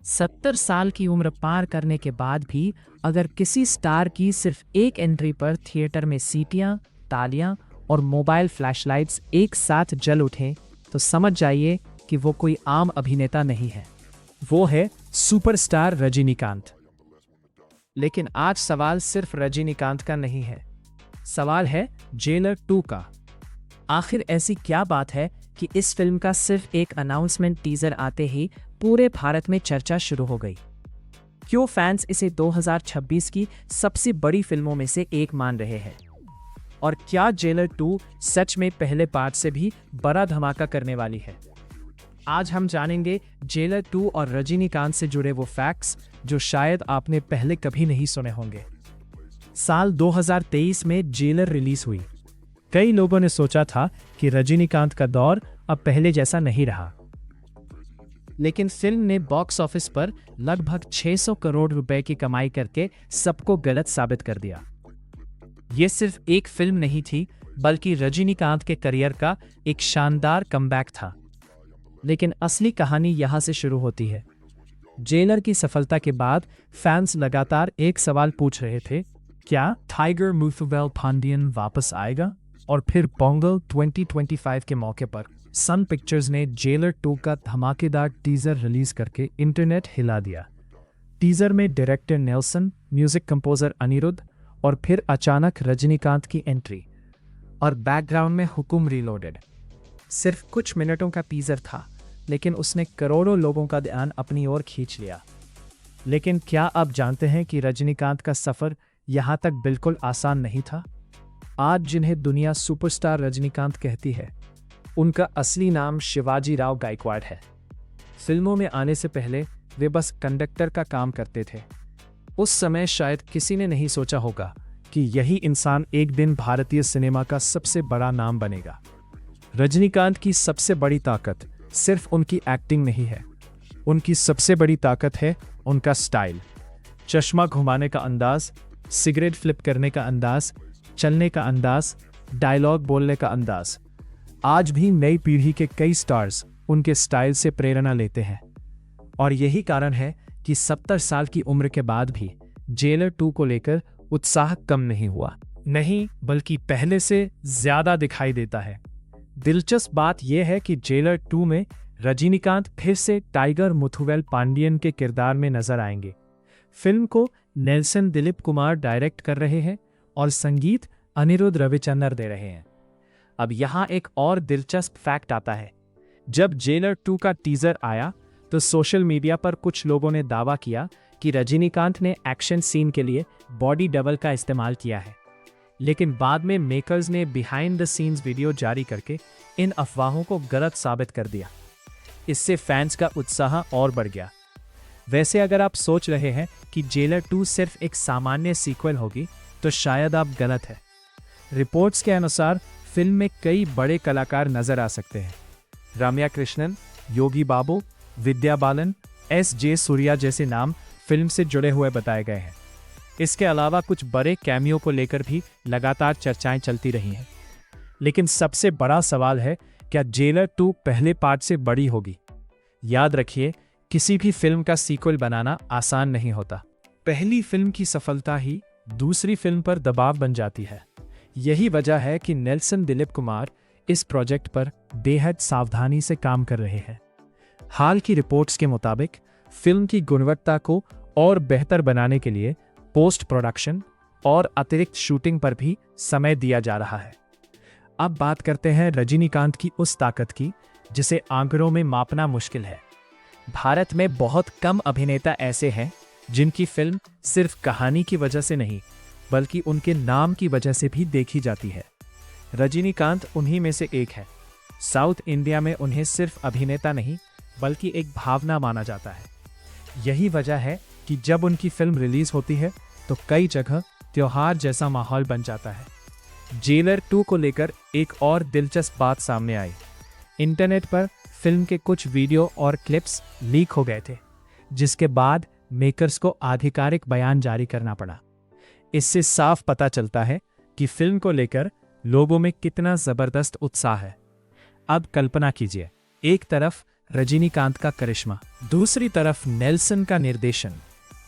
70 साल की उम्र पार करने के बाद भी अगर किसी स्टार की सिर्फ एक एंट्री पर थिएटर में सीटियां, तालियां और मोबाइल फ्लैशलाइट्स एक साथ जल उठें, तो समझ जाइए कि वो कोई आम अभिनेता नहीं है। वो है सुपरस्टार रजनीकांत। लेकिन आज सवाल सिर्फ रजनीकांत का नहीं है, सवाल है जेलर 2 का। आखिर ऐसी क्या बात है कि इस फिल्म का सिर्फ एक अनाउंसमेंट टीजर आते ही पूरे भारत में चर्चा शुरू हो गई? क्यों फैंस इसे 2026 की सबसे बड़ी फिल्मों में से एक मान रहे हैं? और क्या जेलर 2 सच में पहले पार्ट से भी बड़ा धमाका करने वाली है? आज हम जानेंगे जेलर 2 और रजनीकांत से जुड़े वो फैक्ट्स जो शायद आपने पहले कभी नहीं सुने होंगे। साल 2023 में जेलर रिलीज हुई। कई लोगों ने सोचा था कि रजनीकांत का दौर अब पहले जैसा नहीं रहा, लेकिन फिल्म ने बॉक्स ऑफिस पर लगभग 600 करोड़ रुपए की कमाई करके सबको गलत साबित कर दिया। ये सिर्फ एक फिल्म नहीं थी, बल्कि रजनीकांत के करियर का एक शानदार कमबैक था। लेकिन असली कहानी यहां से शुरू होती है। जेलर की सफलता के बाद फैंस लगातार एक सवाल पूछ रहे थे, क्या टाइगर मुथुवेल पांडियन वापस आएगा? और फिर पोंगल 2025 के मौके पर सन पिक्चर्स ने जेलर 2 का धमाकेदार टीजर रिलीज करके इंटरनेट हिला दिया। टीजर में director Nelson, music composer Anirudh और फिर अचानक रजनीकांत की एंट्री, और बैकग्राउंड में हुकुम रीलोडेड। सिर्फ कुछ मिनटों का टीजर था, लेकिन उसने करोड़ों लोगों का ध्यान अपनी ओर खींच लिया। लेकिन क्या आप जानते हैं कि रजनीकांत का सफर यहां तक बिल्कुल आसान नहीं था? आज जिन्हें दुनिया सुपरस्टार रजनीकांत कहती है, उनका असली नाम शिवाजी राव गायकवाड़ है। फिल्मों में आने से पहले वे बस कंडक्टर का काम करते थे। उस समय शायद किसी ने नहीं सोचा होगा कि यही इंसान एक दिन भारतीय सिनेमा का सबसे बड़ा नाम बनेगा। रजनीकांत की सबसे बड़ी ताकत सिर्फ उनकी एक्टिंग नहीं है, उनकी सबसे बड़ी ताकत है उनका स्टाइल। चश्मा घुमाने का अंदाज, सिगरेट फ्लिप करने का अंदाज, चलने का अंदाज, डायलॉग बोलने का अंदाज। आज भी नई पीढ़ी के कई स्टार्स उनके स्टाइल से प्रेरणा लेते हैं। और यही कारण है कि 70 साल की उम्र के बाद भी जेलर 2 को लेकर उत्साह कम नहीं हुआ, नहीं बल्कि पहले से ज्यादा दिखाई देता है। दिलचस्प बात यह है कि जेलर 2 में रजनीकांत फिर से टाइगर मुथुवेल पांडियन के किरदार में नजर आएंगे। फिल्म को नेल्सन दिलीप कुमार डायरेक्ट कर रहे हैं और संगीत अनिरुद्ध रविचंद्र दे रहे हैं। अब यहाँ एक और दिलचस्प फैक्ट आता है। जब जेलर 2 का टीजर आया तो सोशल मीडिया पर कुछ लोगों ने दावा किया कि रजनीकांत ने एक्शन सीन के लिए बॉडी डबल का इस्तेमाल किया है। लेकिन बाद में मेकर्स ने बिहाइंड द सीन्स वीडियो जारी करके इन अफवाहों को गलत साबित कर दिया। इससे फैंस का उत्साह और बढ़ गया। वैसे अगर आप सोच रहे हैं कि जेलर 2 सिर्फ एक सामान्य सीक्वल होगी, तो शायद आप गलत हैं। रिपोर्ट्स के अनुसार फिल्म में कई बड़े कलाकार नजर आ सकते हैं। रम्या कृष्णन, योगी बाबू, विद्या बालन, S.J. सूर्या जैसे नाम फिल्म से जुड़े हुए बताए गए हैं। इसके अलावा कुछ बड़े कैमियो को लेकर भी लगातार चर्चाएं चलती रही हैं। लेकिन सबसे बड़ा सवाल है, क्या जेलर 2 पहले पार्ट से बड़ी होगी? याद रखिए, किसी भी फिल्म का सीक्वल बनाना आसान नहीं होता। पहली फिल्म की सफलता ही दूसरी फिल्म पर दबाव बन जाती है। यही वजह है कि नेल्सन दिलीप कुमार इस प्रोजेक्ट पर बेहद सावधानी से काम कर रहे हैं। हाल की रिपोर्ट्स के मुताबिक फिल्म की गुणवत्ता को और बेहतर बनाने के लिए पोस्ट प्रोडक्शन और अतिरिक्त शूटिंग पर भी समय दिया जा रहा है। अब बात करते हैं रजनीकांत की उस ताकत की जिसे आंकड़ों में मापना मुश्किल है। भारत में बहुत कम अभिनेता ऐसे हैं जिनकी फिल्म सिर्फ कहानी की वजह से नहीं, बल्कि उनके नाम की वजह से भी देखी जाती है। रजनीकांत उन्हीं में से एक है। साउथ इंडिया में उन्हें सिर्फ अभिनेता नहीं, बल्कि एक भावना माना जाता है। यही वजह है कि जब उनकी फिल्म रिलीज होती है तो कई जगह त्योहार जैसा माहौल बन जाता है। जेलर 2 को लेकर एक और दिलचस्प बात सामने आई। इंटरनेट पर फिल्म के कुछ वीडियो और क्लिप्स लीक हो गए थे, जिसके बाद मेकर्स को आधिकारिक बयान जारी करना पड़ा। इससे साफ पता चलता है कि फिल्म को लेकर लोगों में कितना जबरदस्त उत्साह है। अब कल्पना कीजिए, एक तरफ रजनीकांत का करिश्मा, दूसरी तरफ नेल्सन का निर्देशन,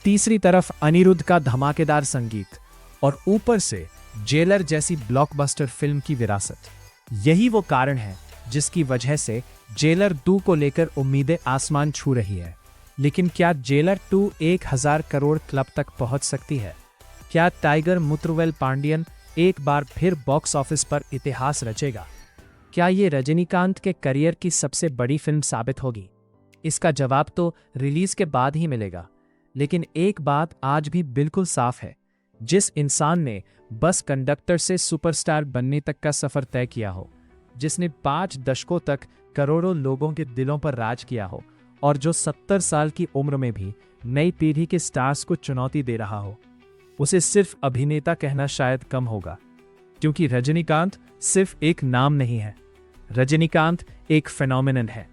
तीसरी तरफ अनिरुद्ध का धमाकेदार संगीत और ऊपर से जेलर जैसी ब्लॉकबस्टर फिल्म की विरासत। यही वो कारण है जिसकी वजह से जेलर 2 को लेकर उम्मीदें आसमान छू रही है। लेकिन क्या जेलर 2 1000 करोड़ क्लब तक पहुंच सकती है? क्या टाइगर मुथुरवेल पांडियन एक बार फिर बॉक्स ऑफिस पर इतिहास रचेगा? क्या ये रजनीकांत के करियर की सबसे बड़ी फिल्म साबित होगी? इसका जवाब तो रिलीज के बाद ही मिलेगा। लेकिन एक बात आज भी बिल्कुल साफ है, जिस इंसान ने बस कंडक्टर से सुपरस्टार बनने तक का सफर तय किया हो, जिसने 5 दशकों तक करोड़ों लोगों के दिलों पर राज किया हो और जो 70 साल की उम्र में भी नई पीढ़ी के स्टार्स को चुनौती दे रहा हो, उसे सिर्फ अभिनेता कहना शायद कम होगा। क्योंकि रजनीकांत सिर्फ एक नाम नहीं है, रजनीकांत एक फेनोमेनन है।